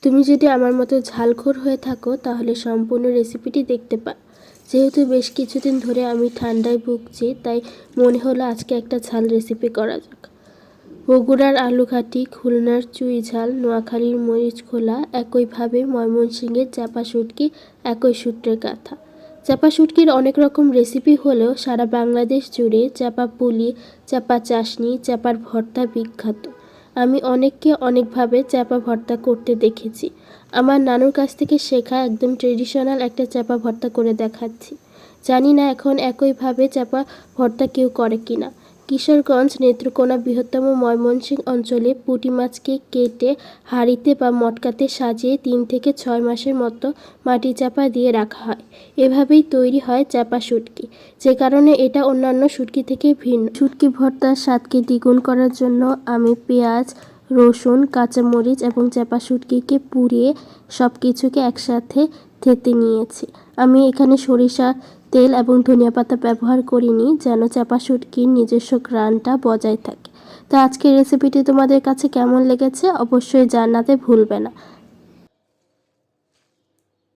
তুমি যদি আমার মতো ঝালখোর হয়ে থাকো তাহলে সম্পূর্ণ রেসিপিটি দেখতে পাও। যেহেতু বেশ কিছুদিন ধরে আমি ঠান্ডায় ভুগছি, তাই মনে হলো আজকে একটা ঝাল রেসিপি করা যাক। বগুড়ার আলুঘাটি, খুলনার চুই ঝাল, নোয়াখালীর মরিচ খোলা, একইভাবে ময়মনসিংহের চাপা শুটকি, একই সূত্রের গাথা। চাপা শুটকির অনেক রকম রেসিপি হলেও সারা বাংলাদেশ জুড়ে চাপা পুলি, চাপা চাশনি, চাপার ভর্তা বিখ্যাত। আমি অনেককে অনেকভাবে চাপা ভর্তা করতে দেখেছি। আমার নানুর কাছ থেকে শেখা একদম ট্রেডিশনাল একটা চাপা ভর্তা করে দেখাচ্ছি। জানি না এখন একইভাবে চাপা ভর্তা কেউ করে কিনা। কিশোরগঞ্জ নেত্রকোনা বৃহত্তম ময়মনসিংহ অঞ্চলে পুঁটি মাছকে কেটে হাঁড়িতে বা মটকাতে সাজিয়ে 3 থেকে 6 মাসের মতো মাটি চাপা দিয়ে রাখা হয়। এভাবেই তৈরি হয় চাপা শুটকি, যে কারণে এটা অন্যান্য শুটকি থেকে ভিন্ন। শুটকি ভর্তার স্বাদকে দ্বিগুণ করার জন্য আমি পেঁয়াজ, রসুন, কাঁচামরিচ এবং চাপা শুটকিকে পুড়িয়ে সব কিছুকে একসাথে থেতে নিয়েছি। আমি এখানে সরিষা তেল এবং ধনিয়া পাতা ব্যবহার করিনি, যেন চাপা শুটকির নিজস্ব ঘ্রাণটা বজায় থাকে। তো আজকের রেসিপিটি তোমাদের কাছে কেমন লেগেছে অবশ্যই জানাতে ভুলবে না।